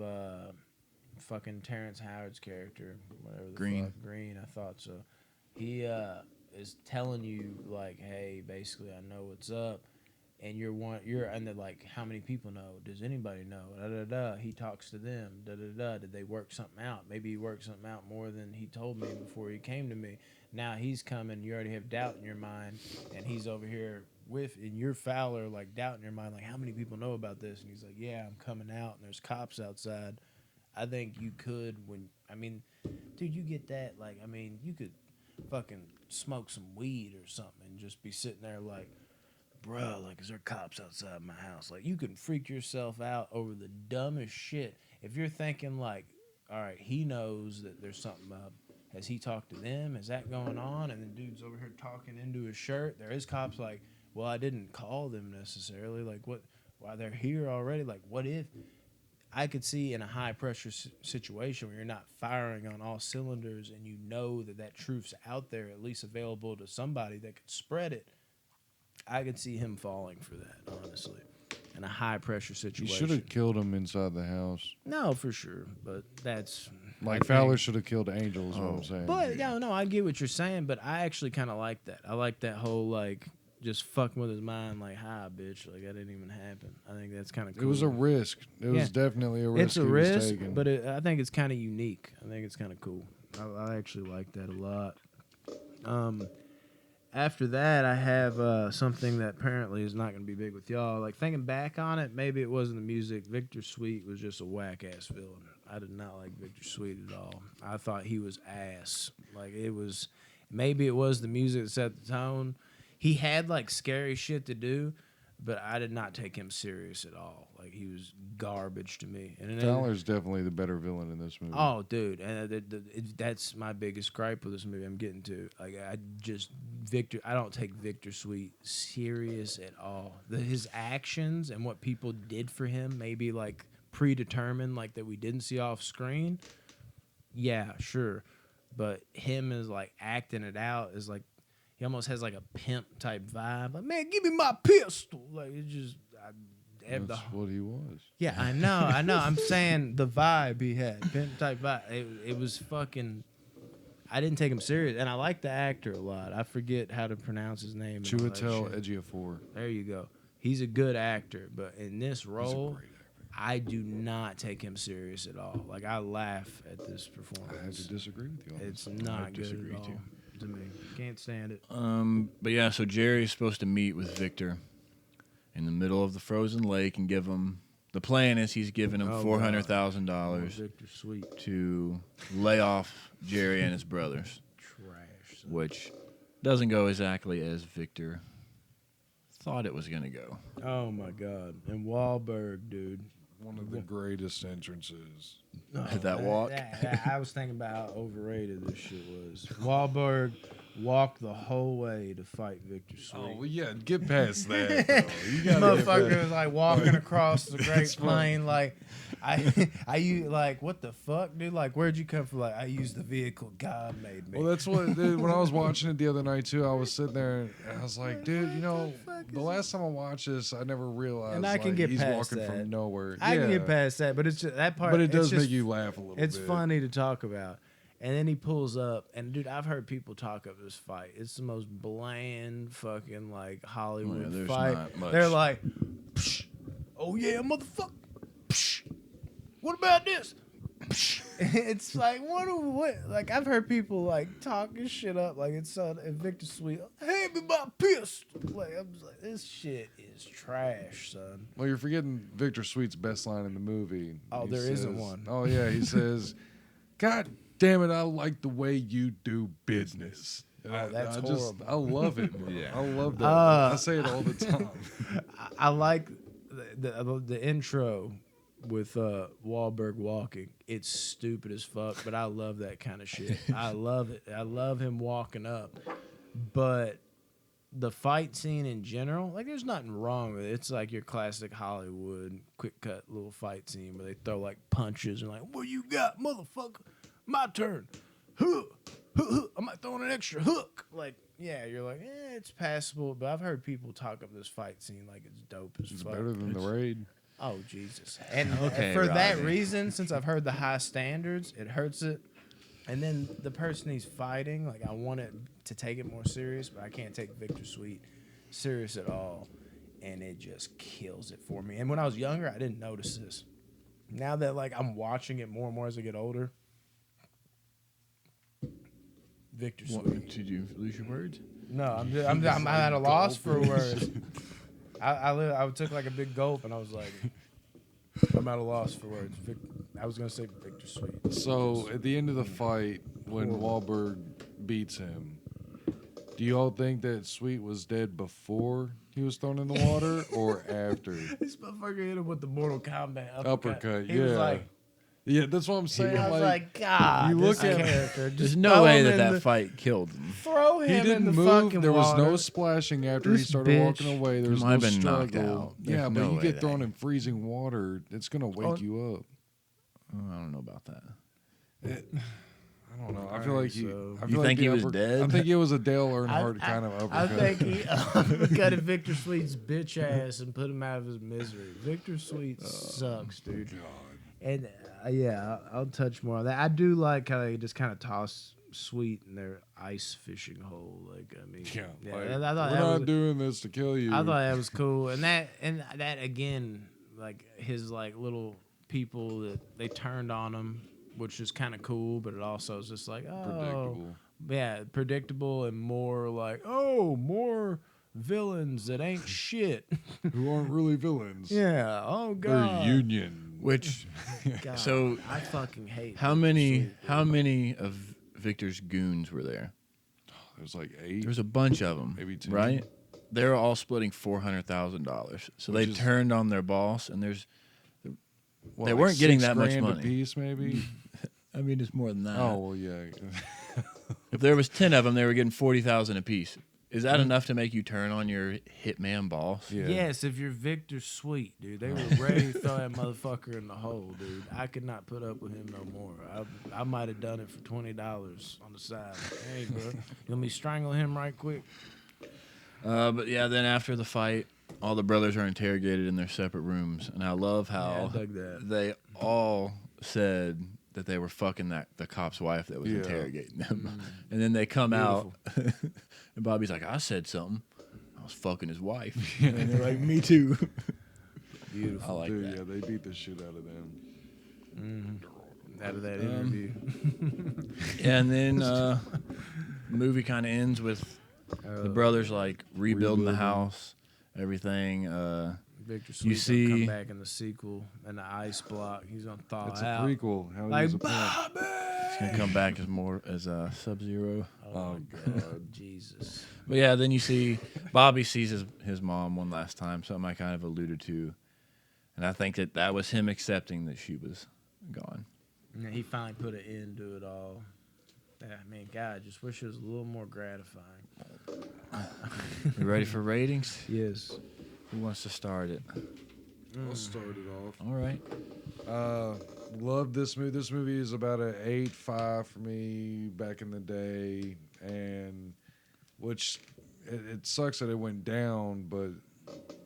fucking Terrence Howard's character, whatever the Green. fuck, Green, I thought so. He is telling you like, hey, basically, I know what's up, and and they're like, how many people know? Does anybody know? Da da da. He talks to them. Da da da. Did they work something out? Maybe he worked something out more than he told me before he came to me. Now he's coming. You already have doubt in your mind, and he's over here and you're Fowler, like doubt in your mind, like how many people know about this? And he's like, yeah, I'm coming out, and there's cops outside. I think you could dude, you get that, like, I mean, you could fucking smoke some weed or something and just be sitting there like, bruh, like, is there cops outside my house? Like, you can freak yourself out over the dumbest shit. If you're thinking like, all right, he knows that there's something up. Has he talked to them? Is that going on? And then dude's over here talking into his shirt. There is cops like, well, I didn't call them necessarily. Like, what? Why they're here already? Like, what if? I could see in a high pressure situation where you're not firing on all cylinders and you know that truth's out there, at least available to somebody that could spread it. I could see him falling for that, honestly, in a high pressure You situation. should have killed him inside the house. No, for sure, but that's Like Fowler should have killed Angel. Is what Oh. I'm saying. But no, I get what you're saying, but I actually kind of like that. I like that whole like just fucking with his mind like, "Hi, bitch!" Like that didn't even happen. I think that's kind of cool. It was a risk. It was definitely a risk. It's a he was risk, taking. but I think it's kind of unique. I think it's kind of cool. I actually like that a lot. After that, I have something that apparently is not going to be big with y'all. Like, thinking back on it, maybe it wasn't the music. Victor Sweet was just a whack-ass villain. I did not like Victor Sweet at all. I thought he was ass. Like, maybe it was the music that set the tone. He had, like, scary shit to do, but I did not take him serious at all. Like, he was garbage to me. And Fowler's definitely the better villain in this movie. Oh, dude, and that's my biggest gripe with this movie. I'm getting to I don't take Victor Sweet serious at all. His actions and what people did for him, maybe like predetermined, like that we didn't see off screen. Yeah, sure, but him is like acting it out is like he almost has like a pimp type vibe. Like, man, give me my pistol. Like it just. That's what he was. Yeah, I know. I'm saying the vibe he had, pimp type vibe. It was fucking. I didn't take him serious, and I like the actor a lot. I forget how to pronounce his name. Chiwetel Ejiofor. There you go. He's a good actor, but in this role, Great actor. I do not take him serious at all. Like I laugh at this performance. I have to disagree with you. It's not good at all to me. Can't stand it. But yeah, so Jerry's supposed to meet with Victor in the middle of the frozen lake and give him. The plan is he's giving him $400,000 Victor Sweet to lay off Jerry and his brothers, trash. which doesn't go exactly as Victor thought it was going to go. Oh my god! And Wahlberg, dude. One of the greatest entrances. That walk? I was thinking about how overrated this shit was. Wahlberg walked the whole way to fight Victor Sweet. Oh, well, yeah, get past that, though. You gotta Motherfucker was like walking across the Great Plain like, like, what the fuck, dude? Like, where'd you come from? Like, I used the vehicle God made me. Well, that's what, dude, when I was watching it the other night, too, I was sitting there and I was like, dude, you know, the last time I watched this, I never realized And I can like, get he's past walking that. from nowhere. I can get past that, but it's just that part. But it it's does just make you laugh a little bit. It's funny to talk about. And then he pulls up, and dude, I've heard people talk of this fight. It's the most bland fucking like Hollywood there's fight. not much. They're like, psh, oh yeah, motherfucker. Psh, what about this? Psh. It's like what? Like I've heard people like talking shit up, like it's Victor Sweet. Hand me my pistol. Like I'm just like, this shit is trash, son. Well, you're forgetting Victor Sweet's best line in the movie. Oh, He there says, isn't one. Oh, yeah, he says, God damn it, I like the way you do business. Oh, that's horrible. I love it, bro. Yeah. I love that. I say it all the time. I like the intro with Wahlberg walking. It's stupid as fuck, but I love that kind of shit. I love it. I love him walking up. But the fight scene in general, like there's nothing wrong with it. It's like your classic Hollywood quick cut little fight scene where they throw like punches and like, what you got, motherfucker? My turn. Huh. I might throw in an extra hook. Like, yeah, you're like, it's passable. But I've heard people talk of this fight scene like it's dope as It's fuck. better than the raid. Oh, Jesus. And Okay, for that Rodney. reason, since I've heard the high standards, it hurts it. And then the person he's fighting, like, I want it to take it more serious, but I can't take Victor Sweet serious at all. And it just kills it for me. And when I was younger, I didn't notice this. Now that, like, I'm watching it more and more as I get older, Victor Sweet. Did you lose your words? No, I'm at a loss for words. I took like a big gulp and I was like, I'm at a loss for words. I was gonna say Victor Sweet. So at the end of the fight, when Wahlberg beats him, do you all think that Sweet was dead before he was thrown in the water or after? This motherfucker hit him with the Mortal Kombat Uppercut, He was yeah. like, Yeah, that's what I'm saying. I was like, God, you this look at- character. There's Just no throw way him that in that fight killed him. Throw him he in didn't the move. fucking There was water. no splashing after he This started bitch walking away. There was might no have been knocked struggle. out. There's Yeah, but no you way get that- thrown in freezing water, it's gonna wake you up. Oh, I don't know about that. I don't know. I feel like he. so- I You feel like think the he was dead? I think it was a Dale Earnhardt I- kind of I uppercut. think he uppercutted Victor Sweet's bitch ass and put him out of his misery. Victor Sweet sucks, dude. And yeah, I'll touch more on that. I do like how they just kind of toss Sweet in their ice fishing hole. Like, I mean, Yeah, like, I we're thought that not was, doing this to kill you. I thought that was cool, and that again, like his like little people that they turned on him, which is kind of cool, but it also is just like, oh, Predictable. yeah, predictable and more like, oh, more villains that ain't shit. Who aren't really villains. Yeah. Oh They're god. union. Which God, So, I fucking hate. how Victor many Sweet, how dude. many of Victor's goons were there? There's like 8. There's a bunch of them, Maybe 10. right? They're all splitting $400,000. So Which they is- turned on their boss, and there's What, they like weren't getting 6 that much grand money. a piece, maybe. I mean, it's more than that. Oh well, yeah. If there was 10 of them, they were getting 40,000 a piece. Is that enough to make you turn on your hitman boss? Yeah. Yes, if you're Victor Sweet, dude, they were ready to throw that motherfucker in the hole, dude. I could not put up with him no more. I might have done it for $20 on the side. Hey, bro, you want me to strangle him right quick? But yeah, then after the fight, all the brothers are interrogated in their separate rooms, and I love Yeah, I how dug that. they all said that they were fucking the cop's wife that was Yeah. interrogating them, and then they come out, and Bobby's like, "I said something. I was fucking his wife," and they're like, "Me too." Beautiful. I like Dude, that. yeah, they beat the shit out of them. Out of that interview. And then the movie kind of ends with the brothers like rebuilding the house, everything. Victor Sweet see- come back in the sequel and the ice block. He's gonna thaw It's a out. prequel. How Like he's a pimp. Bobby. It's gonna come back as more as Sub-Zero. Oh God, Jesus. But yeah, then you see Bobby sees his mom one last time, something I kind of alluded to, and I think that was him accepting that she was gone. And then he finally put an end to it all. Yeah, man, God, I just wish it was a little more gratifying. You ready for ratings? Yes. Who wants to start it? I'll start it off. All right. Love this movie. This movie is about an 8.5 for me back in the day, and which it sucks that it went down, but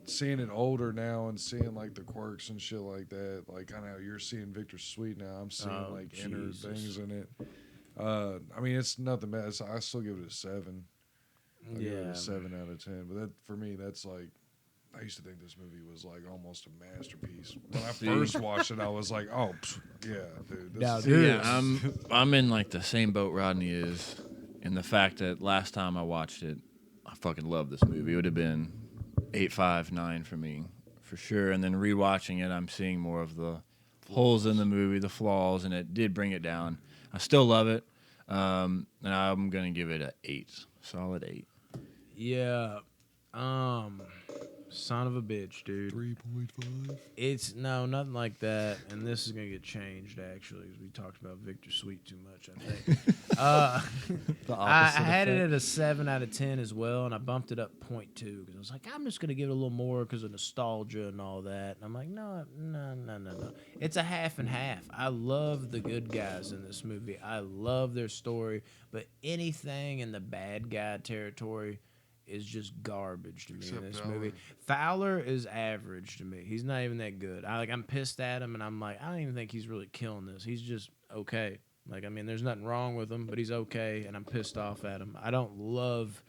seeing it older now and seeing like the quirks and shit like that, like kind of how you're seeing Victor Sweet now, I'm seeing Oh, like inner Jesus. things in it. I mean, it's nothing bad. I still give it a 7. I give it a 7 out of 10. But that for me, that's like, I used to think this movie was like almost a masterpiece. When I first watched it, I was like, oh, yeah, dude. This Now, is- dude, Yeah, I'm in like the same boat Rodney is, in the fact that last time I watched it, I fucking love this movie. It would have been 8.5, 9 for me, for sure. And then rewatching it, I'm seeing more of the holes in the movie, the flaws, and it did bring it down. I still love it, and I'm gonna give it an 8, solid 8. Yeah. Son of a bitch, dude. 3.5. It's no, nothing like that. And this is gonna get changed actually, because we talked about Victor Sweet too much. I think. I had it at a 7 out of 10 as well, and I bumped it up 0.2 because I was like, I'm just gonna give it a little more because of nostalgia and all that. And I'm like, no. It's a half and half. I love the good guys in this movie. I love their story, but anything in the bad guy territory is just garbage to me Except in this Fowler. movie. Fowler is average to me. He's not even that good. I'm pissed at him, and I'm like, I don't even think he's really killing this. He's just okay. Like, I mean, there's nothing wrong with him, but he's okay, and I'm pissed off at him. I don't love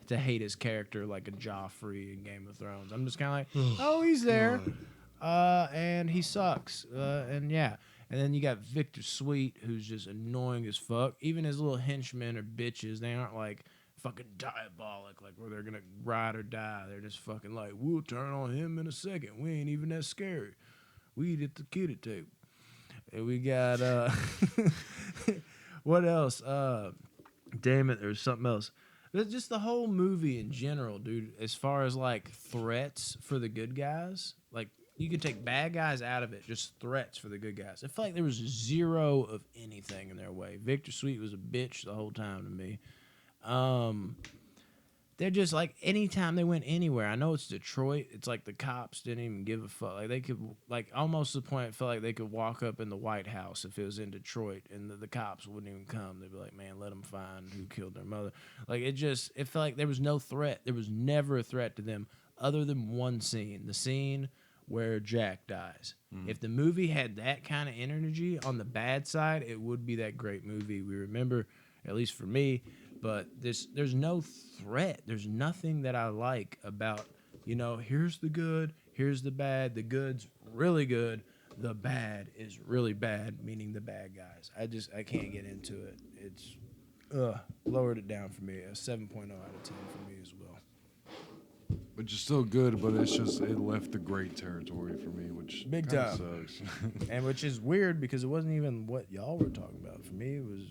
to hate his character like a Joffrey in Game of Thrones. I'm just kind of like, oh, he's there, and he sucks, and yeah. And then you got Victor Sweet, who's just annoying as fuck. Even his little henchmen are bitches. They aren't like fucking diabolic, like where they're gonna ride or die. They're just fucking like, we'll turn on him in a second. We ain't even that scary. We eat at the kiddie table. And we got what else? Damn it, there's something else. But just the whole movie in general, dude, as far as like threats for the good guys, like you could take bad guys out of it, just threats for the good guys. I felt like there was zero of anything in their way. Victor Sweet was a bitch the whole time to me. They're just like, anytime they went anywhere, I know it's Detroit, it's like the cops didn't even give a fuck. Like they could, like almost to the point it felt like they could walk up in the White House if it was in Detroit and the cops wouldn't even come. They'd be like, man, let them find who killed their mother. Like it felt like there was no threat. There was never a threat to them other than one scene, the scene where Jack dies. If the movie had that kind of energy on the bad side, it would be that great movie we remember. at least for me. But there's no threat. There's nothing that I like about, here's the good, here's the bad. The good's really good. The bad is really bad, meaning the bad guys. I can't get into it. It's lowered it down for me. A 7.0 out of 10 for me as well. Which is still good, but it's just it left the great territory for me, which Big kinda time. sucks. And which is weird because it wasn't even what y'all were talking about. For me, it was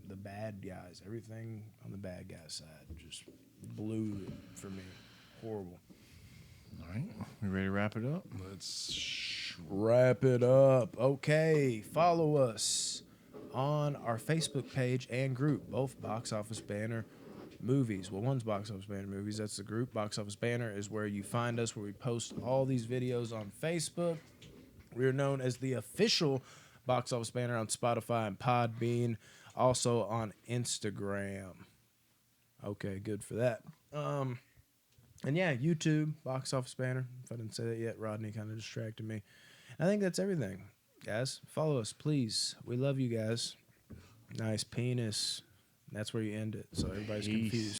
the bad guys. Everything on the bad guy side just blew it for me. Horrible. All right, we ready to wrap it up? Let's Wrap it up. Okay, follow us on our Facebook page and group, both Box Office Banner Movies. Well, one's Box Office Banner Movies. That's the group. Box Office Banner is where you find us, where we post all these videos on Facebook. We are known as the official Box Office Banner on Spotify and Podbean. Also on Instagram. Okay, good for that. And yeah, YouTube, Box Office Banner. If I didn't say that yet, Rodney kind of distracted me. I think that's everything. Guys, follow us, please. We love you guys. Nice penis. That's where you end it, so everybody's Peace. confused.